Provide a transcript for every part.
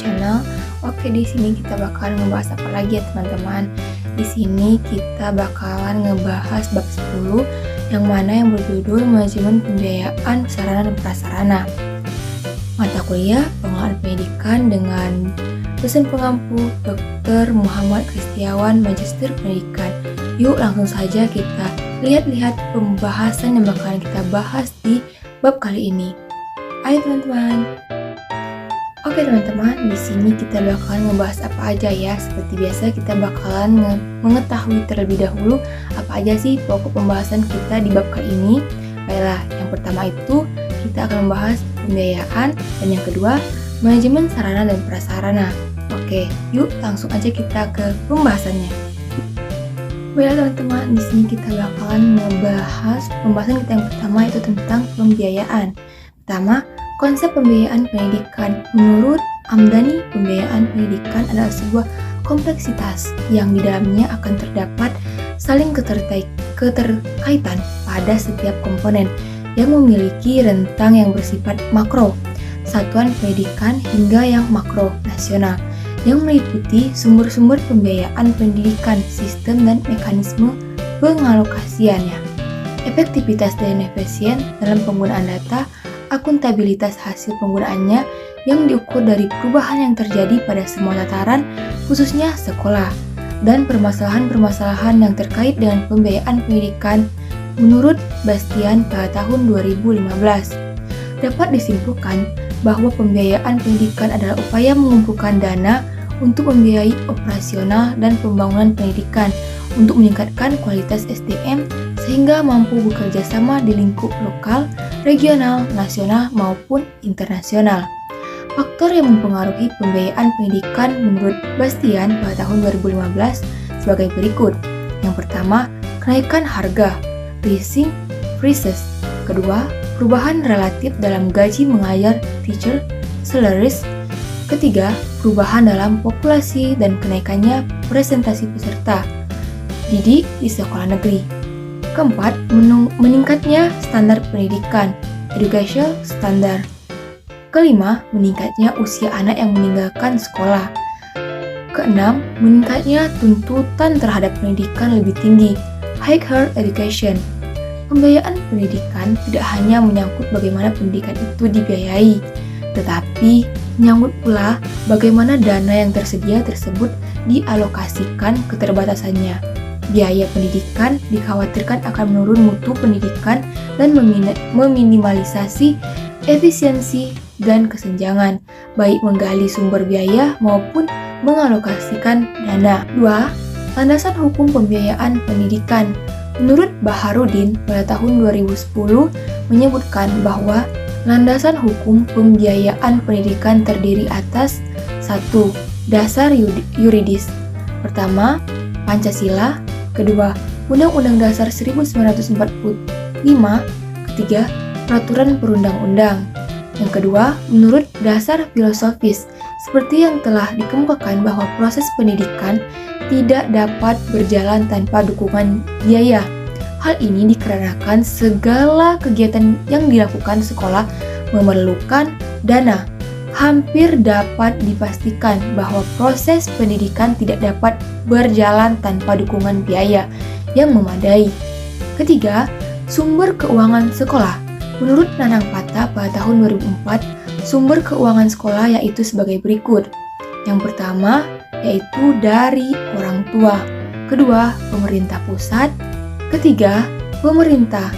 channel. Oke, di sini kita bakalan ngebahas apa lagi ya teman-teman? Di sini kita bakalan ngebahas bab 10 yang mana yang berjudul Manajemen Pembiayaan Sarana dan Prasarana. Mata kuliah Pengelolaan Pendidikan dengan dosen pengampu Dr. Muhammad Kristiawan, Magister Pendidikan. Yuk langsung saja kita lihat-lihat pembahasan yang bakalan kita bahas di bab kali ini. Ayo teman-teman. Oke teman-teman, di sini kita bakalan ngebahas apa aja ya. Seperti biasa kita bakalan mengetahui terlebih dahulu apa aja sih pokok pembahasan kita di bab kali ini. Baiklah, yang pertama itu kita akan membahas pembiayaan dan yang kedua manajemen sarana dan prasarana. Oke, yuk langsung aja kita ke pembahasannya. Baiklah teman-teman, di sini kita bakalan membahas pembahasan kita yang pertama yaitu tentang pembiayaan. Pertama, konsep pembiayaan pendidikan. Menurut Amdani, pembiayaan pendidikan adalah sebuah kompleksitas yang di dalamnya akan terdapat saling keterkaitan pada setiap komponen yang memiliki rentang yang bersifat makro, satuan pendidikan hingga yang makro nasional, yang meliputi sumber-sumber pembiayaan pendidikan, sistem dan mekanisme pengalokasiannya, efektivitas dan efisien dalam penggunaan data, akuntabilitas hasil penggunaannya yang diukur dari perubahan yang terjadi pada semua tataran, khususnya sekolah, dan permasalahan-permasalahan yang terkait dengan pembiayaan pendidikan menurut Bastian pada tahun 2015. Dapat disimpulkan bahwa pembiayaan pendidikan adalah upaya mengumpulkan dana untuk membiayai operasional dan pembangunan pendidikan untuk meningkatkan kualitas SDM sehingga mampu bekerja sama di lingkup lokal, regional, nasional, maupun internasional. Faktor yang mempengaruhi pembiayaan pendidikan menurut Bastian pada tahun 2015 sebagai berikut. Yang pertama, kenaikan harga, rising prices. Kedua, perubahan relatif dalam gaji mengajar teacher salaries. Ketiga, perubahan dalam populasi dan kenaikannya presentasi peserta didik di sekolah negeri. Keempat, meningkatnya standar pendidikan, education standard. Kelima, meningkatnya usia anak yang meninggalkan sekolah. Keenam, meningkatnya tuntutan terhadap pendidikan lebih tinggi, higher education. Pembiayaan pendidikan tidak hanya menyangkut bagaimana pendidikan itu dibiayai, tetapi menyangkut pula bagaimana dana yang tersedia tersebut dialokasikan keterbatasannya. Biaya pendidikan dikhawatirkan akan menurun mutu pendidikan dan meminimalisasi efisiensi dan kesenjangan, baik menggali sumber biaya maupun mengalokasikan dana. 2. Landasan hukum pembiayaan pendidikan. Menurut Baharudin pada tahun 2010 menyebutkan bahwa landasan hukum pembiayaan pendidikan terdiri atas 1. Dasar yuridis. Pertama, Pancasila. Kedua, Undang-Undang Dasar 1945. Ketiga, Peraturan Perundang-undang. Yang kedua, menurut dasar filosofis, seperti yang telah dikemukakan bahwa proses pendidikan tidak dapat berjalan tanpa dukungan biaya. Hal ini dikarenakan segala kegiatan yang dilakukan sekolah memerlukan dana. Hampir dapat dipastikan bahwa proses pendidikan tidak dapat berjalan tanpa dukungan biaya yang memadai. Ketiga, sumber keuangan sekolah. Menurut Nanang Pata pada tahun 2004, sumber keuangan sekolah yaitu sebagai berikut. Yang pertama, yaitu dari orang tua. Kedua, pemerintah pusat. Ketiga, pemerintah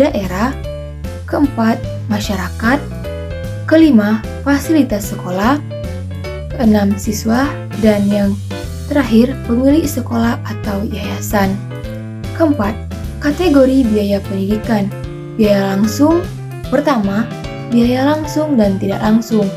daerah. Keempat, masyarakat. Kelima, fasilitas sekolah. Keenam, siswa. Dan yang terakhir, pemilik sekolah atau yayasan. Keempat, kategori biaya pendidikan. Biaya langsung. Pertama, biaya langsung dan tidak langsung.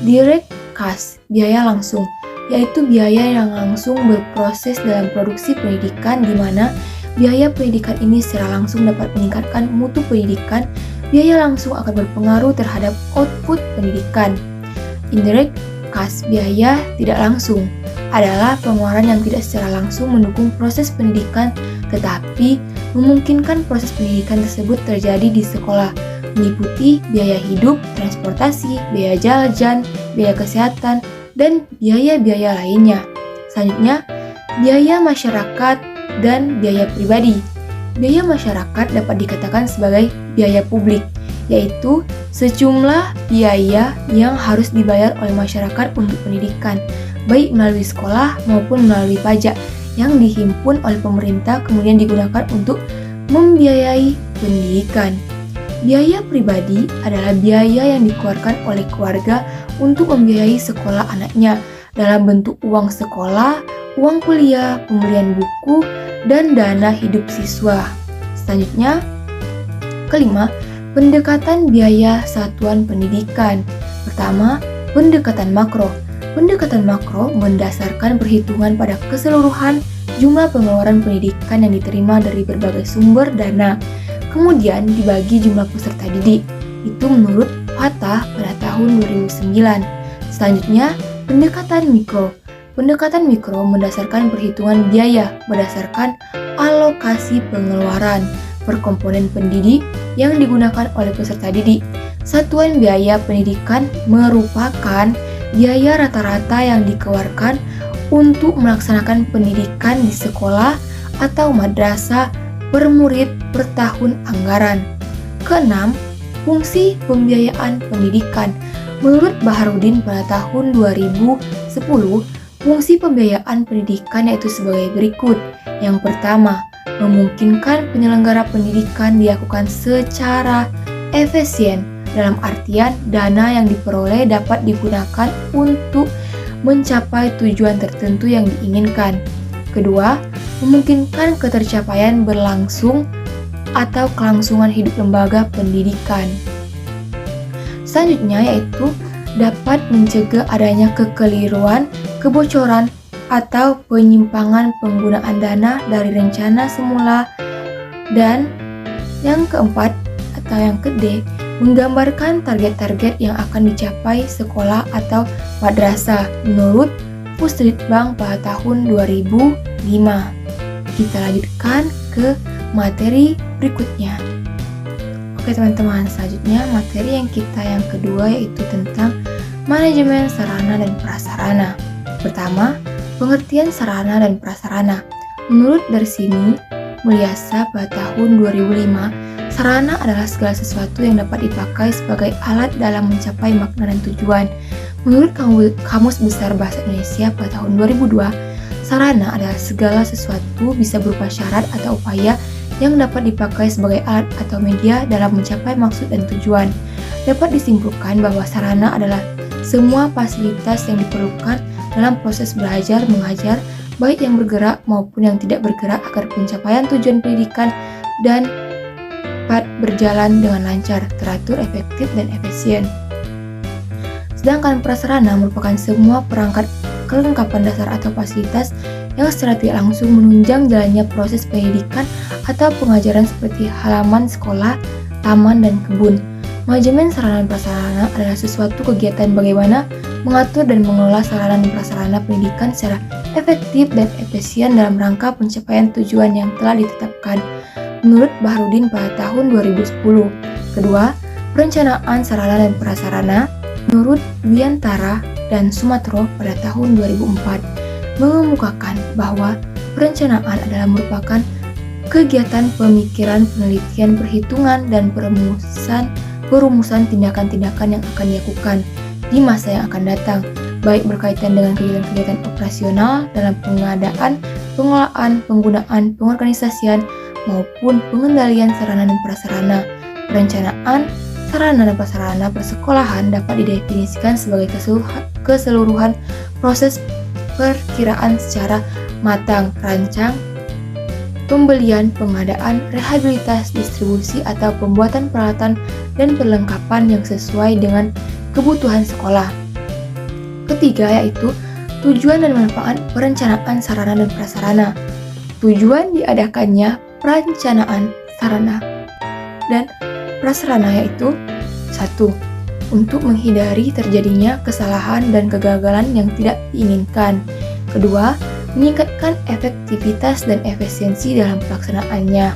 Direct cost, biaya langsung, yaitu biaya yang langsung berproses dalam produksi pendidikan di mana biaya pendidikan ini secara langsung dapat meningkatkan mutu pendidikan. Biaya langsung akan berpengaruh terhadap output pendidikan. Indirect cost, biaya tidak langsung, adalah pengeluaran yang tidak secara langsung mendukung proses pendidikan tetapi memungkinkan proses pendidikan tersebut terjadi di sekolah, meliputi biaya hidup, transportasi, biaya jajan, biaya kesehatan, dan biaya-biaya lainnya. Selanjutnya, biaya masyarakat dan biaya pribadi. Biaya masyarakat dapat dikatakan sebagai biaya publik, yaitu sejumlah biaya yang harus dibayar oleh masyarakat untuk pendidikan, baik melalui sekolah maupun melalui pajak yang dihimpun oleh pemerintah kemudian digunakan untuk membiayai pendidikan. Biaya pribadi adalah biaya yang dikeluarkan oleh keluarga untuk membiayai sekolah anaknya dalam bentuk uang sekolah, uang kuliah, pembelian buku, dan dana hidup siswa. Selanjutnya, kelima, pendekatan biaya satuan pendidikan. Pertama, pendekatan makro. Pendekatan makro mendasarkan perhitungan pada keseluruhan jumlah pengeluaran pendidikan yang diterima dari berbagai sumber dana, kemudian dibagi jumlah peserta didik. Itu menurut Fatah pada tahun 2009. Selanjutnya, pendekatan mikro. Pendekatan mikro mendasarkan perhitungan biaya berdasarkan alokasi pengeluaran per komponen pendidik yang digunakan oleh peserta didik. Satuan biaya pendidikan merupakan biaya rata-rata yang dikeluarkan untuk melaksanakan pendidikan di sekolah atau madrasah per murid per tahun anggaran. Keenam, fungsi pembiayaan pendidikan. Menurut Baharudin pada tahun 2010, fungsi pembiayaan pendidikan yaitu sebagai berikut. Yang pertama, memungkinkan penyelenggara pendidikan dilakukan secara efisien, dalam artian dana yang diperoleh dapat digunakan untuk mencapai tujuan tertentu yang diinginkan. Kedua, memungkinkan ketercapaian berlangsung atau kelangsungan hidup lembaga pendidikan. Selanjutnya yaitu dapat mencegah adanya kekeliruan, kebocoran, atau penyimpangan penggunaan dana dari rencana semula. Dan yang keempat atau yang D, menggambarkan target-target yang akan dicapai sekolah atau madrasah menurut Pusditbang pada tahun 2005. Kita lanjutkan ke materi berikutnya. Oke teman-teman, selanjutnya materi yang kedua yaitu tentang manajemen sarana dan prasarana. Pertama, pengertian sarana dan prasarana. Menurut dari sini, Mulyasa pada tahun 2005, sarana adalah segala sesuatu yang dapat dipakai sebagai alat dalam mencapai makna dan tujuan. Menurut Kamus Besar Bahasa Indonesia pada tahun 2002, sarana adalah segala sesuatu bisa berupa syarat atau upaya yang dapat dipakai sebagai alat atau media dalam mencapai maksud dan tujuan. Dapat disimpulkan bahwa sarana adalah semua fasilitas yang diperlukan dalam proses belajar mengajar, baik yang bergerak maupun yang tidak bergerak agar pencapaian tujuan pendidikan dan dapat berjalan dengan lancar, teratur, efektif, dan efisien. Sedangkan prasarana merupakan semua perangkat kelengkapan dasar atau fasilitas yang secara tidak langsung menunjang jalannya proses pendidikan atau pengajaran seperti halaman sekolah, taman, dan kebun. Manajemen sarana dan prasarana adalah suatu kegiatan bagaimana mengatur dan mengelola sarana dan prasarana pendidikan secara efektif dan efisien dalam rangka pencapaian tujuan yang telah ditetapkan. Menurut Baharudin pada tahun 2010. Kedua, perencanaan sarana dan prasarana. Menurut Wiantara dan Sumatro pada tahun 2004 mengemukakan bahwa perencanaan adalah merupakan kegiatan pemikiran, penelitian, perhitungan, dan perumusan tindakan-tindakan yang akan dilakukan di masa yang akan datang, baik berkaitan dengan kegiatan-kegiatan operasional dalam pengadaan, pengelolaan, penggunaan, pengorganisasian, maupun pengendalian sarana dan prasarana. Perencanaan sarana dan prasarana persekolahan dapat didefinisikan sebagai keseluruhan proses perkiraan secara matang, rancang, pembelian, pengadaan, rehabilitas, distribusi, atau pembuatan peralatan dan perlengkapan yang sesuai dengan kebutuhan sekolah. Ketiga yaitu tujuan dan manfaat perencanaan sarana dan prasarana. Tujuan diadakannya perencanaan sarana dan prasarana yaitu 1. Untuk menghindari terjadinya kesalahan dan kegagalan yang tidak diinginkan. Kedua, meningkatkan efektivitas dan efisiensi dalam pelaksanaannya.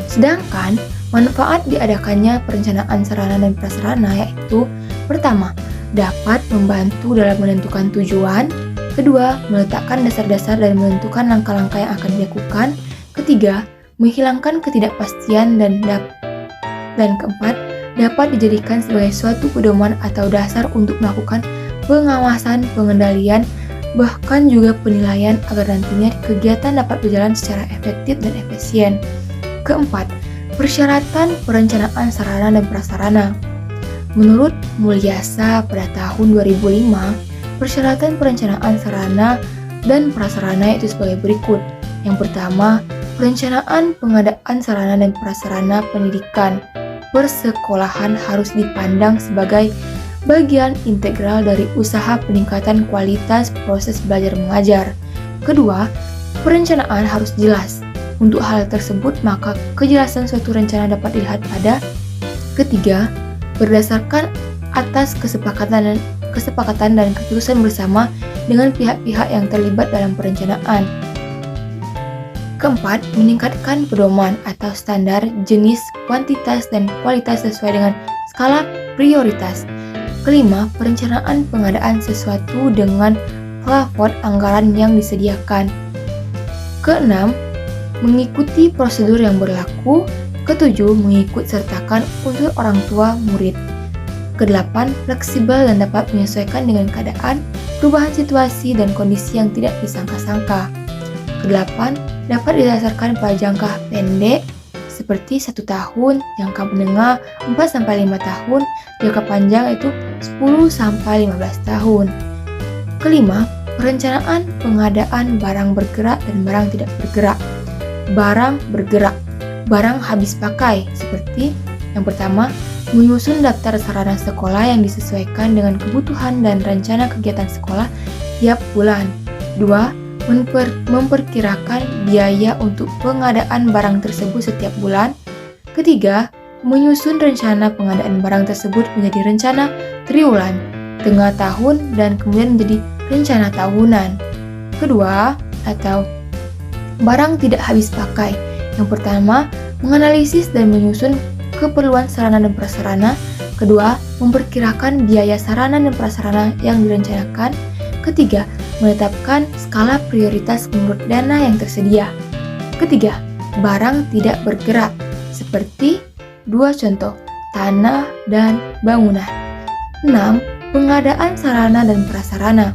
Sedangkan, manfaat diadakannya perencanaan sarana dan prasarana yaitu pertama, dapat membantu dalam menentukan tujuan. Kedua, meletakkan dasar-dasar dan menentukan langkah-langkah yang akan dilakukan. Ketiga, menghilangkan ketidakpastian dan keempat, dapat dijadikan sebagai suatu pedoman atau dasar untuk melakukan pengawasan, pengendalian, bahkan juga penilaian agar nantinya kegiatan dapat berjalan secara efektif dan efisien. Keempat, persyaratan perencanaan sarana dan prasarana. Menurut Mulyasa pada tahun 2005, persyaratan perencanaan sarana dan prasarana itu sebagai berikut. Yang pertama, perencanaan pengadaan sarana dan prasarana pendidikan persekolahan harus dipandang sebagai bagian integral dari usaha peningkatan kualitas proses belajar mengajar. Kedua, perencanaan harus jelas. Untuk hal tersebut, maka kejelasan suatu rencana dapat dilihat pada ketiga, berdasarkan atas kesepakatan dan keputusan bersama dengan pihak-pihak yang terlibat dalam perencanaan. Keempat, meningkatkan pedoman atau standar jenis, kuantitas, dan kualitas sesuai dengan skala prioritas. Kelima, perencanaan pengadaan sesuatu dengan plafon anggaran yang disediakan. Keenam, mengikuti prosedur yang berlaku. Ketujuh, mengikut sertakan unsur orang tua murid. Kedelapan, fleksibel dan dapat menyesuaikan dengan keadaan, perubahan situasi, dan kondisi yang tidak disangka-sangka. Kedelapan, dapat didasarkan pada jangka pendek seperti 1 tahun, jangka menengah 4-5 tahun, jangka panjang itu 10-15 tahun. Kelima, perencanaan pengadaan barang bergerak dan barang tidak bergerak. Barang bergerak, barang habis pakai, seperti yang pertama, menyusun daftar sarana sekolah yang disesuaikan dengan kebutuhan dan rencana kegiatan sekolah tiap bulan. Dua, memperkirakan biaya untuk pengadaan barang tersebut setiap bulan. Ketiga, menyusun rencana pengadaan barang tersebut menjadi rencana triwulan, tengah tahun, dan kemudian menjadi rencana tahunan. Kedua, atau barang tidak habis pakai. Yang pertama, menganalisis dan menyusun keperluan sarana dan prasarana. Kedua, memperkirakan biaya sarana dan prasarana yang direncanakan. Ketiga, menetapkan skala prioritas menurut dana yang tersedia. Ketiga, barang tidak bergerak, seperti dua contoh, tanah dan bangunan. 6. Pengadaan sarana dan prasarana.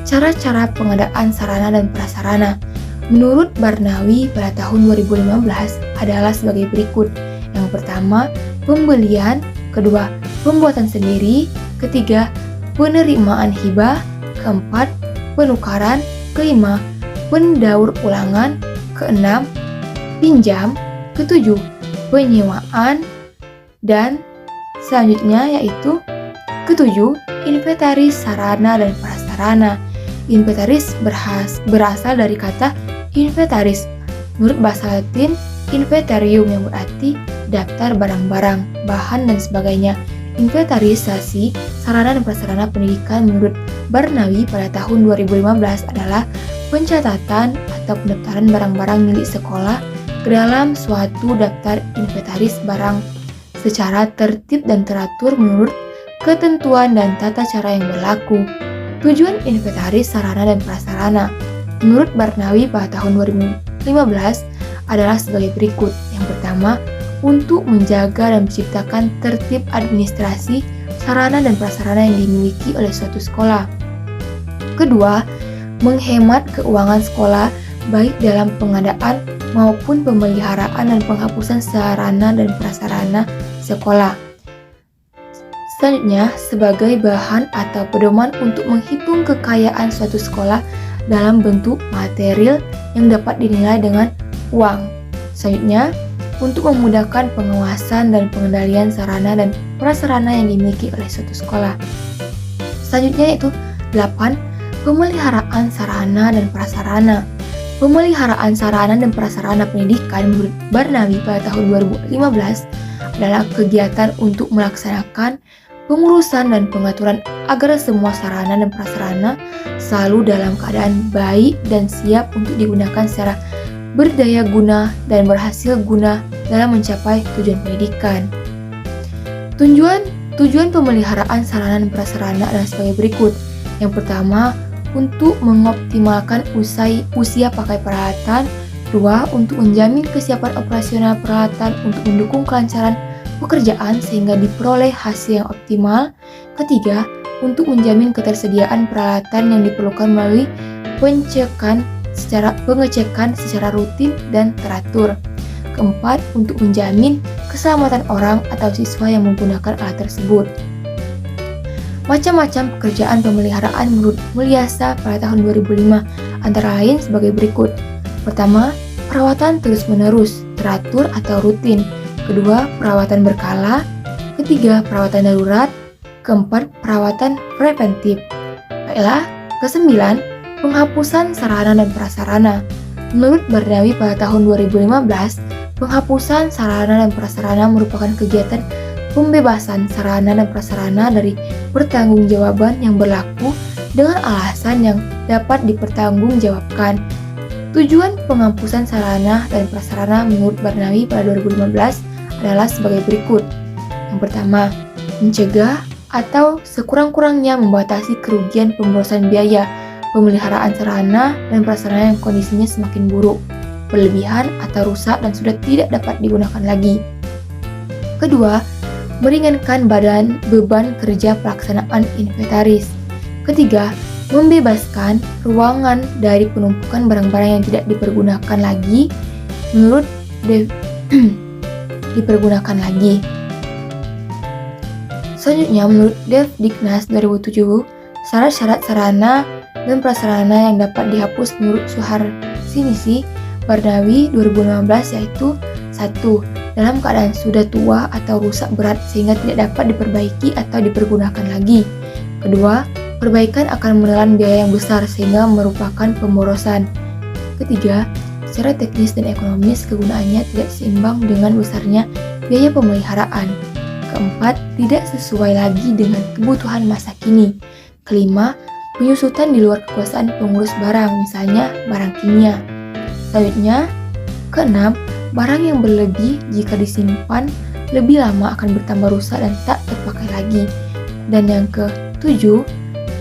Cara-cara pengadaan sarana dan prasarana menurut Barnawi pada tahun 2015 adalah sebagai berikut. Yang pertama, pembelian. Kedua, pembuatan sendiri. Ketiga, penerimaan hibah. Keempat, penukaran. Kelima, pendaur ulangan. Keenam, pinjam. Ketujuh, penyewaan. Dan selanjutnya yaitu ketujuh, inventaris sarana dan prasarana. Inventaris berasal dari kata inventaris. Menurut bahasa Latin, inventarium yang berarti daftar barang-barang, bahan, dan sebagainya. Inventarisasi sarana dan prasarana pendidikan menurut Barnawi pada tahun 2015 adalah pencatatan atau pendaftaran barang-barang milik sekolah ke dalam suatu daftar inventaris barang secara tertib dan teratur menurut ketentuan dan tata cara yang berlaku. Tujuan inventaris sarana dan prasarana menurut Barnawi pada tahun 2015 adalah sebagai berikut. Yang pertama, untuk menjaga dan menciptakan tertib administrasi sarana dan prasarana yang dimiliki oleh suatu sekolah. Kedua, menghemat keuangan sekolah baik dalam pengadaan maupun pemeliharaan dan penghapusan sarana dan prasarana sekolah. Selanjutnya, sebagai bahan atau pedoman untuk menghitung kekayaan suatu sekolah dalam bentuk material yang dapat dinilai dengan uang. Selanjutnya, untuk memudahkan pengawasan dan pengendalian sarana dan prasarana yang dimiliki oleh suatu sekolah. Selanjutnya yaitu 8. Pemeliharaan sarana dan prasarana. Pemeliharaan sarana dan prasarana pendidikan menurut Barnawi pada tahun 2015 adalah kegiatan untuk melaksanakan pengurusan dan pengaturan agar semua sarana dan prasarana selalu dalam keadaan baik dan siap untuk digunakan secara berdaya guna dan berhasil guna dalam mencapai tujuan pendidikan. Tujuan pemeliharaan sarana dan prasarana adalah sebagai berikut. Yang pertama, untuk mengoptimalkan usia pakai peralatan. 2. Untuk menjamin kesiapan operasional peralatan untuk mendukung kelancaran pekerjaan sehingga diperoleh hasil yang optimal. Ketiga, untuk menjamin ketersediaan peralatan yang diperlukan melalui pengecekan secara rutin dan teratur. Keempat, untuk menjamin keselamatan orang atau siswa yang menggunakan alat tersebut. Macam-macam pekerjaan pemeliharaan menurut Mulyasa pada tahun 2005 antara lain sebagai berikut. Pertama, perawatan terus-menerus, teratur atau rutin. Kedua, perawatan berkala. Ketiga, perawatan darurat. Keempat, perawatan preventif. Baiklah, kesembilan, penghapusan sarana dan prasarana. Menurut Bardawi pada tahun 2015, penghapusan sarana dan prasarana merupakan kegiatan pembebasan sarana dan prasarana dari pertanggungjawaban yang berlaku dengan alasan yang dapat dipertanggungjawabkan. Tujuan penghapusan sarana dan prasarana menurut Bardawi pada 2015 adalah sebagai berikut. Yang pertama, mencegah atau sekurang-kurangnya membatasi kerugian pemborosan biaya pemeliharaan sarana dan prasarana yang kondisinya semakin buruk, berlebihan atau rusak dan sudah tidak dapat digunakan lagi. Kedua, meringankan beban kerja pelaksanaan inventaris. Ketiga, membebaskan ruangan dari penumpukan barang-barang yang tidak dipergunakan lagi menurut dipergunakan lagi. Selanjutnya, menurut Devdiknas 2007, syarat-syarat sarana dan prasarana yang dapat dihapus menurut Suharsinisi Bardawi 2015 yaitu 1. Dalam keadaan sudah tua atau rusak berat sehingga tidak dapat diperbaiki atau dipergunakan lagi. Kedua, perbaikan akan menelan biaya yang besar sehingga merupakan pemborosan. Ketiga, secara teknis dan ekonomis kegunaannya tidak seimbang dengan besarnya biaya pemeliharaan. Keempat, tidak sesuai lagi dengan kebutuhan masa kini. Kelima, penyusutan di luar kekuasaan pengurus barang, misalnya barang kimia. Selanjutnya, keenam, barang yang berlebih jika disimpan lebih lama akan bertambah rusak dan tak terpakai lagi. Dan yang ketujuh,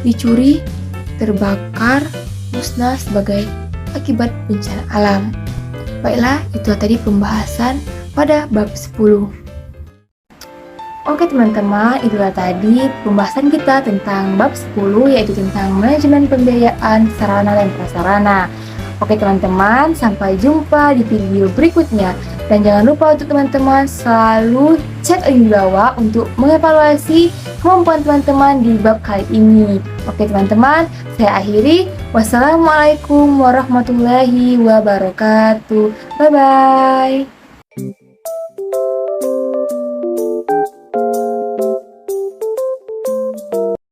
dicuri, terbakar, musnah sebagai akibat bencana alam. Baiklah, itu tadi pembahasan pada bab 10. Oke teman-teman, itulah tadi pembahasan kita tentang bab 10 yaitu tentang manajemen pembiayaan sarana dan prasarana. Oke teman-teman, sampai jumpa di video berikutnya. Dan jangan lupa untuk teman-teman selalu cek link di bawah untuk mengevaluasi kemampuan teman-teman di bab kali ini. Oke teman-teman, saya akhiri. Wassalamualaikum warahmatullahi wabarakatuh. Bye-bye.